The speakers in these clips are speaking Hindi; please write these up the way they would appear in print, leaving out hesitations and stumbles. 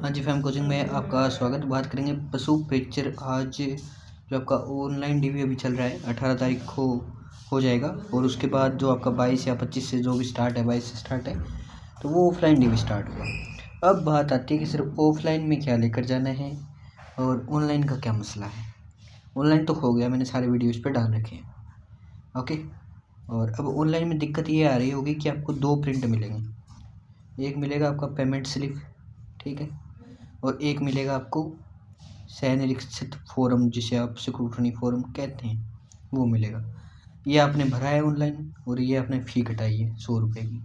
हाँ जी, फैम कोचिंग में आपका स्वागत। बात करेंगे पशु पिक्चर। आज जो आपका ऑनलाइन डीवी अभी चल रहा है 18 तारीख को हो जाएगा, और उसके बाद जो आपका 22 या 25 से जो भी स्टार्ट है, 22 से स्टार्ट है, तो वो ऑफलाइन डीवी स्टार्ट होगा। अब बात आती है कि सिर्फ ऑफलाइन में क्या लेकर जाना है और ऑनलाइन का क्या मसला है। ऑनलाइन तो हो गया, मैंने सारे वीडियो इस पर डाल रखे हैं, ओके। और अब ऑनलाइन में दिक्कत ये आ रही होगी कि आपको दो प्रिंट मिलेंगे। एक मिलेगा आपका पेमेंट स्लिप, ठीक है, और एक मिलेगा आपको सैनिरीक्षित फॉर्म, जिसे आप स्क्रूटनी फॉर्म कहते हैं, वो मिलेगा। ये आपने भरा है ऑनलाइन और ये आपने फ़ी कटाई है 100 रुपये की।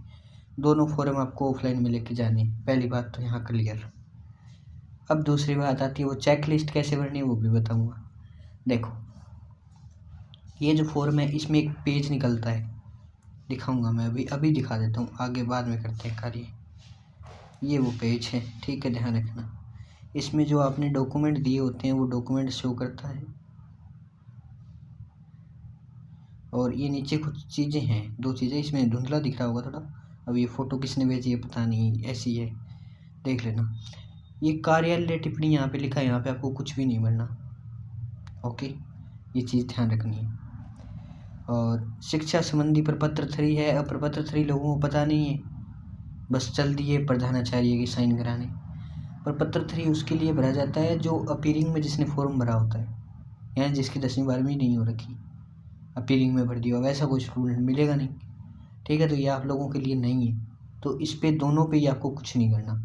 दोनों फॉर्म आपको ऑफलाइन में लेके जानी है। पहली बात तो यहाँ क्लियर। अब दूसरी बात आती है वो चेक लिस्ट कैसे भरनी है, वो भी बताऊँगा। देखो, ये जो फॉर्म है इसमें एक पेज निकलता है, दिखाऊँगा मैं, अभी दिखा देता हूँ, आगे बाद में करते हैं कार्य। ये वो पेज है, ठीक है, ध्यान रखना। इसमें जो आपने डॉक्यूमेंट दिए होते हैं वो डॉक्यूमेंट शो करता है, और ये नीचे कुछ चीज़ें हैं, दो चीज़ें, इसमें धुंधला दिख रहा होगा थोड़ा। अब ये फ़ोटो किसने भेजी है पता नहीं, ऐसी है, देख लेना। ये कार्यालय टिप्पणी यहाँ पे लिखा है, यहाँ पे आपको कुछ भी नहीं भरना, ओके, ये चीज़ ध्यान रखनी है। और शिक्षा संबंधी प्रपत्र 3 है। अब प्रपत्र 3 लोगों को पता नहीं है, बस चल दिए प्रधानाचार्य की साइन कराने। प्रपत्र 3 उसके लिए भरा जाता है जो अपीयरिंग में जिसने फॉर्म भरा होता है, यानी जिसकी 10वीं 12वीं नहीं हो रखी, अपीयरिंग में भर दिया, वैसा कोई स्टूडेंट मिलेगा नहीं, ठीक है। तो ये आप लोगों के लिए नहीं है, तो इस पे दोनों पे ही आपको कुछ नहीं करना,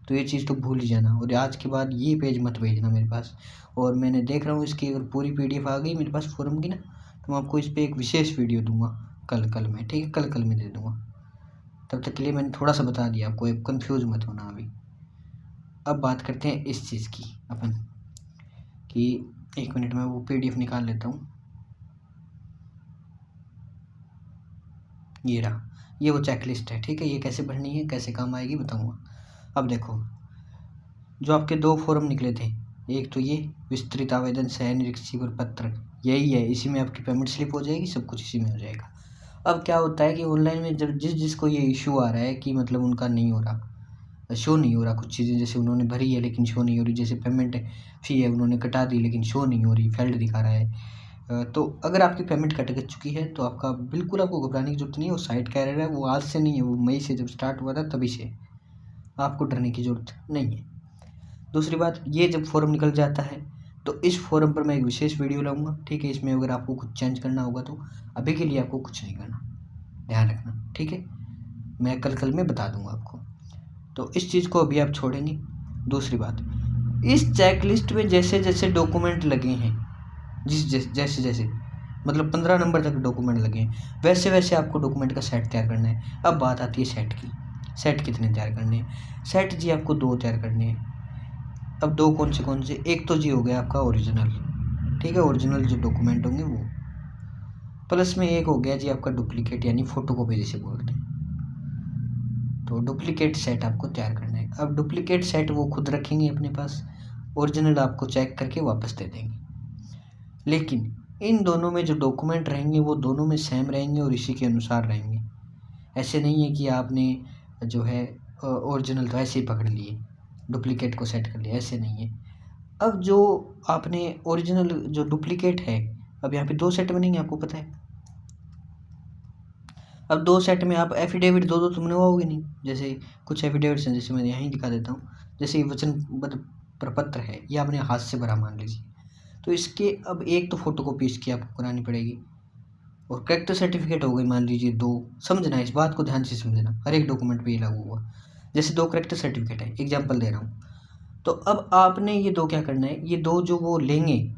तो ये चीज़ तो भूल ही जाना। और आज के बाद ये पेज मत भेजना मेरे पास। और मैंने देख रहा हूँ इसकी अगर पूरी PDF आ गई मेरे पास फॉर्म की ना, तो मैं आपको इस पर एक विशेष वीडियो दूंगा कल में, ठीक है, कल में दे दूंगा। तब तक के लिए मैंने थोड़ा सा बता दिया आपको, एक कन्फ्यूज़ मत होना अभी। अब बात करते हैं इस चीज़ की अपन, कि 1 मिनट में वो PDF निकाल लेता हूँ। ये रहा, ये वो चेक लिस्ट है, ठीक है। ये कैसे भरनी है, कैसे काम आएगी, बताऊंगा। अब देखो, जो आपके दो फॉर्म निकले थे, एक तो ये विस्तृत आवेदन सह निरीक्षक पत्र, यही है, इसी में आपकी पेमेंट स्लिप हो जाएगी, सब कुछ इसी में हो जाएगा। अब क्या होता है कि ऑनलाइन में जब जिसको ये इशू आ रहा है कि मतलब उनका नहीं हो रहा, शो नहीं हो रहा, कुछ चीज़ें जैसे उन्होंने भरी है लेकिन शो नहीं हो रही, जैसे पेमेंट फ़ी है उन्होंने कटा दी लेकिन शो नहीं हो रही, फेल्ड दिखा रहा है। तो अगर आपकी पेमेंट कट चुकी है तो आपका बिल्कुल, आपको घबराने की जरूरत नहीं है। वो साइट कह रहा है वो आज से नहीं है, वो मई से जब स्टार्ट हुआ था तभी से, आपको डरने की ज़रूरत नहीं है। दूसरी बात, ये जब फॉर्म निकल जाता है तो इस फॉर्म पर मैं एक विशेष वीडियो लाऊंगा, ठीक है। इसमें अगर आपको कुछ चेंज करना होगा तो अभी के लिए आपको कुछ नहीं करना, ध्यान रखना, ठीक है। मैं कल में बता दूंगा आपको, तो इस चीज़ को अभी आप छोड़ेंगे। दूसरी बात, इस चेक लिस्ट में जैसे जैसे डॉक्यूमेंट लगे हैं, जैसे जैसे मतलब 15 नंबर तक डॉक्यूमेंट लगे हैं, वैसे वैसे आपको डॉक्यूमेंट का सेट तैयार करना है। अब बात आती है सेट की। सेट कितने तैयार करने हैं? सेट जी आपको 2 तैयार करने हैं। अब 2 कौन से? एक तो जी हो गया आपका ओरिजिनल, ठीक है, ओरिजिनल जो डॉक्यूमेंट होंगे वो, प्लस में एक हो गया जी आपका डुप्लीकेट, यानी फ़ोटोकॉपी जिसे बोलते हैं। तो डुप्लीकेट सेट आपको तैयार करना है। अब डुप्लीकेट सेट वो खुद रखेंगे अपने पास, ओरिजिनल आपको चेक करके वापस दे देंगे। लेकिन इन दोनों में जो डॉक्यूमेंट रहेंगे वो दोनों में सेम रहेंगे और इसी के अनुसार रहेंगे। ऐसे नहीं है कि आपने जो है ओरिजिनल तो ऐसे ही पकड़ लिए, डुप्लीकेट को सेट कर लिया, ऐसे नहीं है। अब जो आपने ओरिजिनल जो डुप्लीकेट है, अब यहाँ पे 2 सेट बनेंगे, आपको पता है। अब 2 सेट में आप एफिडेविट दो तो बनवाओगे नहीं, जैसे कुछ एफिडेविट्स हैं, जैसे मैं यहीं दिखा देता हूँ। जैसे वचन प्रपत्र है, ये आपने हाथ से भरा मान लीजिए, तो इसके अब एक तो फोटोकॉपी इसकी आपको करानी पड़ेगी, और करेक्टर सर्टिफिकेट हो गई मान लीजिए 2। समझना, इस बात को ध्यान से समझना, हर एक डॉक्यूमेंट पे ये लागू हुआ। जैसे 2 करेक्टर सर्टिफिकेट है, एग्जाम्पल दे रहा हूँ, तो अब आपने ये 2 क्या करना है, ये 2 जो वो लेंगे,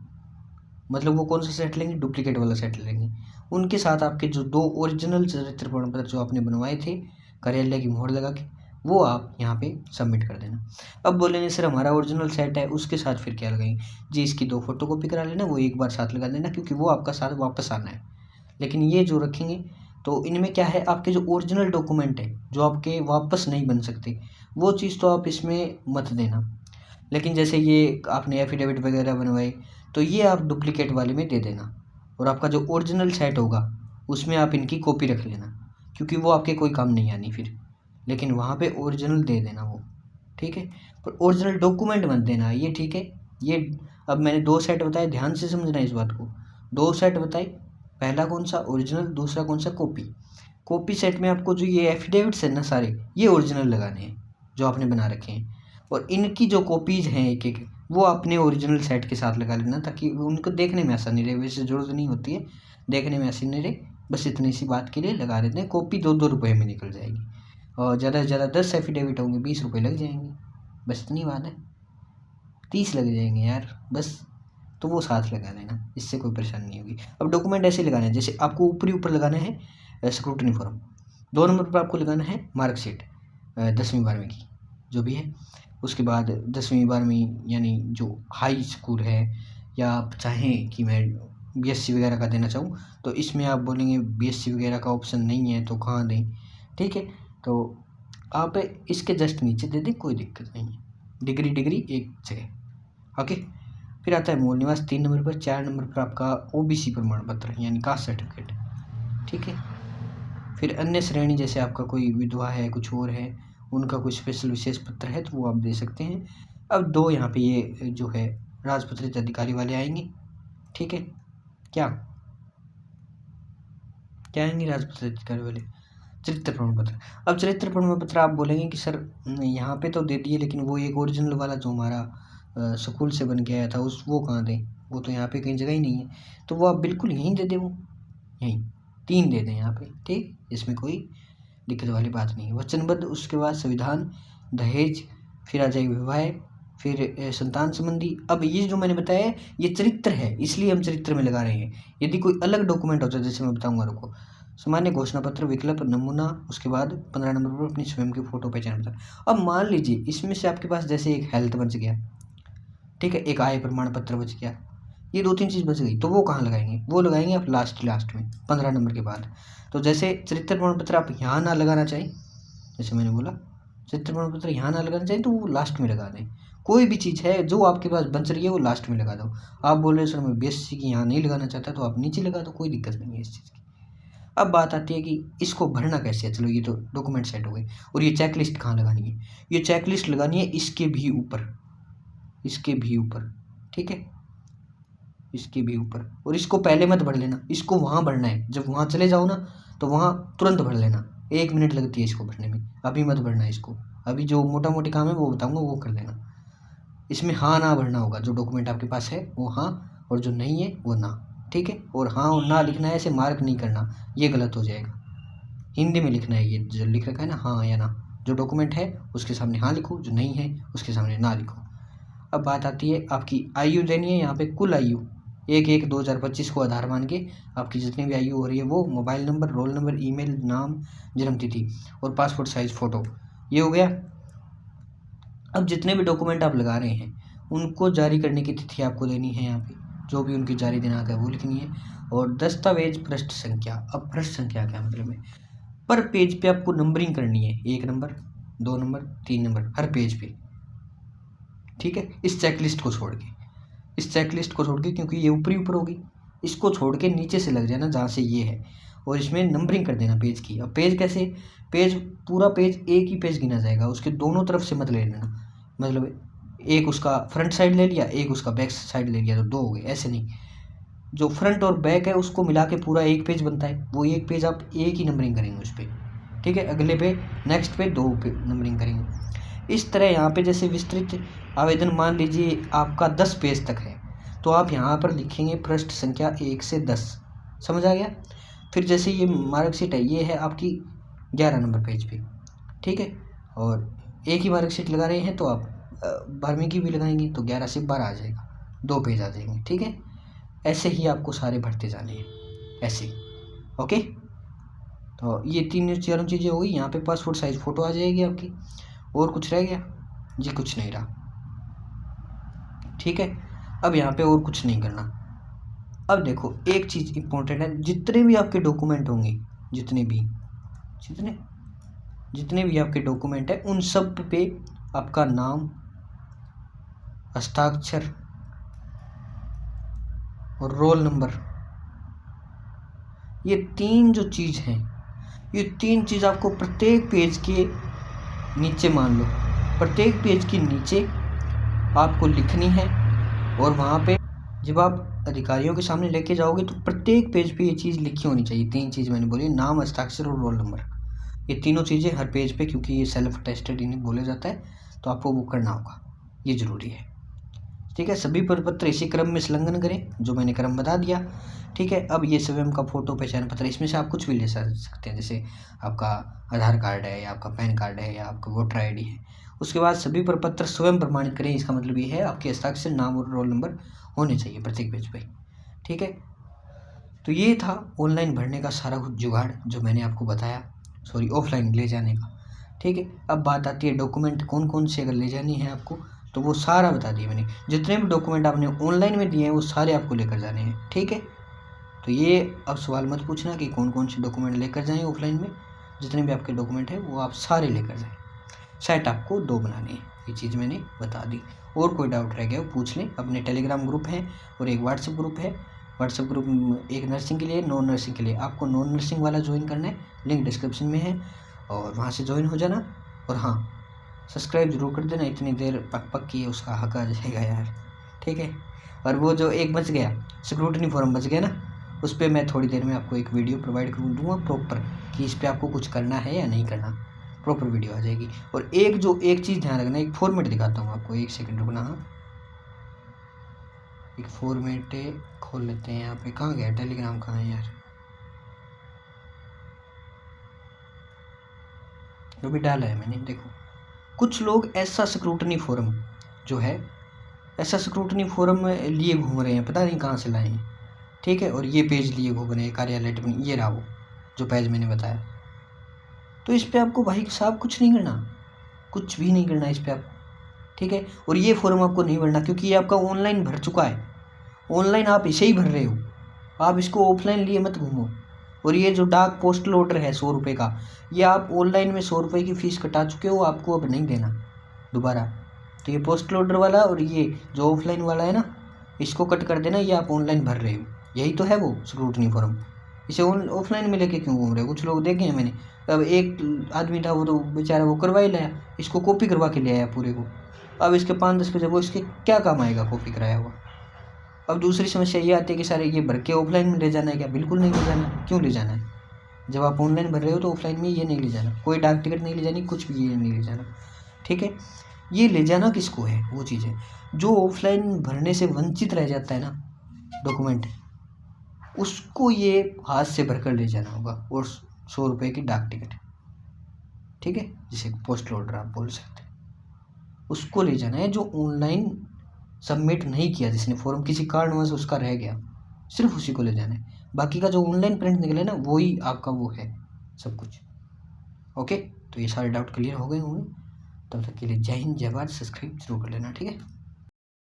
मतलब वो कौन सा सेट लेंगे, डुप्लीकेट वाला सेट लेंगे। उनके साथ आपके जो 2 ओरिजिनल चरित्र प्रमाण पत्र जो आपने बनवाए थे कार्यालय की मोहर लगा के, वो आप यहाँ पे सबमिट कर देना। अब बोलेंगे सर हमारा ओरिजिनल सेट है, उसके साथ फिर क्या लगाएंगे जी, इसकी 2 फोटोकॉपी करा लेना, वो एक बार साथ लगा देना, क्योंकि वो आपका साथ वापस आना है। लेकिन ये जो रखेंगे तो इनमें क्या है, आपके जो ओरिजिनल डॉक्यूमेंट है जो आपके वापस नहीं बन सकते, वो चीज़ तो आप इसमें मत देना। लेकिन जैसे ये आपने एफिडेविट वगैरह बनवाए, तो ये आप डुप्लीकेट वाले में दे देना, और आपका जो ओरिजिनल सेट होगा उसमें आप इनकी कॉपी रख लेना, क्योंकि वो आपके कोई काम नहीं आनी फिर। लेकिन वहाँ पे ओरिजिनल दे देना वो, ठीक है। पर ओरिजिनल डॉक्यूमेंट मत देना, ये ठीक है। ये अब मैंने 2 सेट बताए, ध्यान से समझना इस बात को। 2 सेट बताए, पहला कौन सा ओरिजिनल, दूसरा कौन सा कॉपी। कॉपी सेट में आपको जो ये एफिडेविट्स है ना सारे, ये ओरिजिनल लगाने हैं जो आपने बना रखे हैं, और इनकी जो कॉपीज़ हैं एक एक, वो अपने ओरिजिनल सेट के साथ लगा लेना, ताकि उनको देखने में आसानी रहे। वैसे जरूरत नहीं होती है, देखने में आसानी रहे, बस इतनी सी बात के लिए लगा देते हैं। कॉपी 2-2 रुपये में निकल जाएगी, और ज़्यादा से ज़्यादा 10 एफिडेविट होंगे, 20 रुपये लग जाएंगे, बस इतनी बात है। 30 लग जाएंगे यार बस, तो वो साथ लगा लेना, इससे कोई परेशानी नहीं होगी। अब डॉक्यूमेंट ऐसे लगाना है, जैसे आपको ऊपरी ऊपर लगाना है स्क्रूटनी फॉर्म, 2 नंबर पर आपको लगाना है मार्कशीट 10वीं 12वीं की जो भी है। उसके बाद 10वीं 12वीं यानी जो हाई स्कूल है, या आप चाहें कि मैं बीएससी वगैरह का देना चाहूँ, तो इसमें आप बोलेंगे बीएससी वगैरह का ऑप्शन नहीं है तो कहाँ दें, ठीक है। तो आप इसके जस्ट नीचे दे दें, कोई दिक्कत नहीं है। डिग्री एक जगह, ओके। फिर आता है मूल निवास 3 नंबर पर। 4 नंबर पर आपका ओबीसी प्रमाण पत्र यानी कास्ट सर्टिफिकेट, ठीक है। फिर अन्य श्रेणी, जैसे आपका कोई विधवा है, कुछ और है, उनका कोई स्पेशल विशेष पत्र है तो वो आप दे सकते हैं। अब 2 यहाँ पे ये जो है राजपत्रित अधिकारी वाले आएंगे, ठीक है। क्या क्या आएंगे राजपत्रित अधिकारी वाले? चरित्र प्रमाण पत्र। अब चरित्र प्रमाण पत्र आप बोलेंगे कि सर यहाँ पे तो दे दिए, लेकिन वो एक ओरिजिनल वाला जो हमारा स्कूल से बन के आया था वो कहाँ दें, वो तो यहाँ पे कहीं जगह ही नहीं है। तो वो आप बिल्कुल यहीं दे दें, वो यहीं 3 दे दें यहाँ पे, ठीक। इसमें कोई दिक्कत वाली बात नहीं है। वचनबद्ध, उसके बाद संविधान, दहेज, फिर आ जाएगी विवाह, फिर संतान संबंधी। अब ये जो मैंने बताया है ये चरित्र है, इसलिए हम चरित्र में लगा रहे हैं। यदि कोई अलग डॉक्यूमेंट होता है, जैसे मैं बताऊंगा, रुको, सामान्य घोषणा पत्र, विकल्प, नमूना, उसके बाद 15 नंबर पर अपनी स्वयं की फोटो पहचान पत्र। अब मान लीजिए इसमें से आपके पास जैसे एक हेल्थ बच गया, ठीक है, एक आय प्रमाण पत्र बच गया, ये 2-3 चीज़ बच गई, तो वो कहाँ लगाएंगे? वो लगाएंगे आप लास्ट में 15 नंबर के बाद। तो जैसे चरित्र प्रमाण पत्र आप यहाँ ना लगाना चाहें, जैसे मैंने बोला चरित्र प्रमाण पत्र यहाँ ना लगाना चाहिए तो वो लास्ट में लगा दें। कोई भी चीज़ है जो आपके पास बच रही है वो लास्ट में लगा दो। आप बोल रहे हो सर मैं बीएससी की यहाँ नहीं लगाना चाहता, तो आप नीचे लगा दो, कोई दिक्कत नहीं है इस चीज़ की। अब बात आती है कि इसको भरना कैसे है। चलो ये तो डॉक्यूमेंट सेट हो गए, और ये चेकलिस्ट कहाँ लगानी है? ये चेकलिस्ट लगानी है इसके भी ऊपर, इसके भी ऊपर, ठीक है, इसके भी ऊपर। और इसको पहले मत भर लेना, इसको वहाँ भरना है। जब वहाँ चले जाओ ना तो वहाँ तुरंत भर लेना, 1 मिनट लगती है इसको भरने में, अभी मत भरना इसको। अभी जो मोटा मोटी काम है वो बताऊँगा, वो कर लेना। इसमें हाँ ना भरना होगा, जो डॉक्यूमेंट आपके पास है वो हाँ, और जो नहीं है वो ना, ठीक है। और हाँ और ना लिखना है, ऐसे मार्क नहीं करना, ये गलत हो जाएगा। हिंदी में लिखना है, ये जो लिख रखा है ना हाँ या ना, जो डॉक्यूमेंट है उसके सामने हाँ लिखो, जो नहीं है उसके सामने ना लिखो। अब बात आती है आपकी आयु देनी है। यहाँ पे कुल आयु 1/1/2025 को आधार मान के आपकी जितनी भी आयु हो रही है वो, mobile number, roll number, email, नाम, जन्म तिथि और पासपोर्ट साइज फ़ोटो, ये हो गया। अब जितने भी डॉक्यूमेंट आप लगा रहे हैं उनको जारी करने की तिथि आपको देनी है, यहाँ पे जो भी उनकी जारी दिनांक है वो लिखनी है। और दस्तावेज पृष्ठ संख्या। अब पृष्ठ संख्या क्या मतलब है? पर पेज पे आपको नंबरिंग करनी है, 1 नंबर, 2 नंबर, 3 नंबर हर पेज पे, ठीक है। इस चेकलिस्ट को छोड़ के, इस चेकलिस्ट को छोड़ के, क्योंकि ये ऊपरी ऊपर होगी, इसको छोड़ के नीचे से लग जाना जहाँ से ये है, और इसमें नंबरिंग कर देना पेज की। अब पेज कैसे? पेज पूरा पेज एक ही पेज गिना जाएगा, उसके दोनों तरफ से मत ले लेना। मतलब एक उसका फ्रंट साइड ले लिया, एक उसका बैक साइड ले लिया, तो 2 हो गए, ऐसे नहीं। जो फ्रंट और बैक है उसको मिला के पूरा एक पेज बनता है, वो एक पेज आप एक ही नंबरिंग करेंगे उस पर, ठीक है। अगले पे नेक्स्ट पे 2 पे नंबरिंग करेंगे। इस तरह यहाँ पे जैसे विस्तृत आवेदन मान लीजिए आपका 10 पेज तक है, तो आप यहाँ पर लिखेंगे पृष्ठ संख्या 1 से 10, समझ आ गया। फिर जैसे ये मार्कशीट है, ये है आपकी 11 नंबर पेज पे, ठीक है। और एक ही मार्कशीट लगा रहे हैं तो आप 12वीं की भी लगाएंगे तो 11 से 12 आ जाएगा, 2 पेज आ जाएंगे, ठीक है। ऐसे ही आपको सारे भरते जाने हैं, ऐसे, ओके। तो ये 3-4 चीज़ें हो गई। यहाँ पे पासपोर्ट साइज फ़ोटो आ जाएगी आपकी। और कुछ रह गया जी? कुछ नहीं रहा, ठीक है। अब यहाँ पे और कुछ नहीं करना। अब देखो एक चीज़ इम्पोर्टेंट है, जितने भी आपके डॉक्यूमेंट होंगे, जितने भी आपके डॉक्यूमेंट है, उन सब पे आपका नाम, हस्ताक्षर और रोल नंबर, ये 3 जो चीज़ हैं, ये 3 चीज़ आपको प्रत्येक पेज के नीचे मान लो, प्रत्येक पेज के नीचे आपको लिखनी है, और वहाँ पे जब आप अधिकारियों के सामने लेके जाओगे तो प्रत्येक पेज पे ये चीज़ लिखी होनी चाहिए। 3 चीज़ मैंने बोली, नाम, हस्ताक्षर और रोल नंबर। ये तीनों चीज़ें हर पेज पे, क्योंकि ये सेल्फ अटेस्टेड इन्हें बोला जाता है, तो आपको वो करना होगा, ये ज़रूरी है। ठीक है, सभी प्रपत्र इसी क्रम में संलग्न करें, जो मैंने क्रम बता दिया। ठीक है, अब ये स्वयं का फोटो पहचान पत्र, इसमें से आप कुछ भी ले सकते हैं, जैसे आपका आधार कार्ड है या आपका पैन कार्ड है या आपका वोटर ID है। उसके बाद सभी प्रपत्र स्वयं प्रमाणित करें, इसका मतलब ये है आपके हस्ताक्षर, नाम और रोल नंबर होने चाहिए प्रत्येक पेज पे। ठीक है, तो ये था ऑनलाइन भरने का सारा कुछ जुगाड़ जो मैंने आपको बताया, सॉरी ऑफलाइन ले जाने का। ठीक है, अब बात आती है डॉक्यूमेंट कौन कौन से अगर ले जानी है आपको, तो वो सारा बता दिया मैंने। जितने भी डॉक्यूमेंट आपने ऑनलाइन में दिए हैं वो सारे आपको लेकर जाने हैं। ठीक है, तो ये अब सवाल मत पूछना कि कौन कौन से डॉक्यूमेंट लेकर जाएं ऑफलाइन में, जितने भी आपके डॉक्यूमेंट हैं वो आप सारे लेकर जाएं। सेट आपको 2 बनाने हैं, ये चीज़ मैंने बता दी। और कोई डाउट रह गया वो पूछ लें। अपने टेलीग्राम ग्रुप है और एक व्हाट्सएप ग्रुप है। व्हाट्सएप ग्रुप एक नर्सिंग के लिए, नॉन नर्सिंग के लिए। आपको नॉन नर्सिंग वाला ज्वाइन करना है, लिंक डिस्क्रिप्शन में है, और वहाँ से ज्वाइन हो जाना। और हाँ, सब्सक्राइब जरूर कर देना, इतनी देर पक पक की उसका हक आ जाएगा यार। ठीक है, और वो जो एक बच गया स्क्रूटनी फॉर्म बच गया ना, उस पर मैं थोड़ी देर में आपको एक वीडियो प्रोवाइड कर दूँगा प्रॉपर, कि इस पर आपको कुछ करना है या नहीं करना, प्रॉपर वीडियो आ जाएगी। और एक चीज़ ध्यान रखना, एक फॉर्मेट दिखाता हूँ आपको, 1 सेकंड रुकना। हाँ, एक फॉर्मेट खोल लेते हैं यहाँ पे। कहाँ गया टेलीग्राम, कहाँ है यार, जो भी डाला है मैंने, देखो। कुछ लोग ऐसा स्क्रूटनी फॉर्म जो है, ऐसा स्क्रूटनी फॉर्म लिए घूम रहे हैं, पता नहीं कहाँ से लाए हैं। ठीक है, और ये पेज लिए घूम रहे हैं कार्यालय टिप्पणी, ये रहा वो जो पेज मैंने बताया। तो इस पर आपको भाई साहब कुछ नहीं करना, कुछ भी नहीं करना इस पर आपको। ठीक है, और ये फॉर्म आपको नहीं भरना, क्योंकि ये आपका ऑनलाइन भर चुका है। ऑनलाइन आप इसे ही भर रहे हो, आप इसको ऑफलाइन लिए मत घूमो। और ये जो डाक पोस्टल ऑर्डर है 100 रुपये का, ये आप ऑनलाइन में 100 रुपये की फ़ीस कटा चुके हो, आपको अब नहीं देना दोबारा। तो ये पोस्टल ऑर्डर वाला और ये जो ऑफलाइन वाला है ना, इसको कट कर देना, ये आप ऑनलाइन भर रहे हो। यही तो है वो स्क्रूटनी फॉर्म, इसे ऑफलाइन में लेके क्यों घूम रहे हो। कुछ लोग देखे हैं मैंने, अब एक आदमी था वो तो बेचारा वो करवा ही लाया, इसको कॉपी करवा के ले आया पूरे को। अब इसके 5-10 पैसे वो इसके क्या काम आएगा कॉपी कराया हुआ। अब दूसरी समस्या ये आती है कि सारे ये भर के ऑफलाइन में ले जाना है क्या, बिल्कुल नहीं ले जाना। क्यों ले जाना है, जब आप ऑनलाइन भर रहे हो तो ऑफलाइन में ये नहीं ले जाना, कोई डाक टिकट नहीं ले जानी, कुछ भी ये नहीं ले जाना। ठीक है, ये ले जाना किसको है, वो चीज़ है जो ऑफलाइन भरने से वंचित रह जाता है ना डॉक्यूमेंट, उसको ये हाथ से भर कर ले जाना होगा, और 100 रुपये की डाक टिकट। ठीक है, जिसे पोस्टल ऑर्डर आप बोल सकते हैं, उसको ले जाना है। जो ऑनलाइन सबमिट नहीं किया, जिसने फॉर्म किसी कारणवश उसका रह गया, सिर्फ उसी को ले जाना है। बाकी का जो ऑनलाइन प्रिंट निकले ना, वही आपका वो है सब कुछ। ओके, तो ये सारे डाउट क्लियर हो गए होंगे। तब तक के लिए जय हिंद, जय भारत। सब्सक्राइब जरूर कर लेना। ठीक है।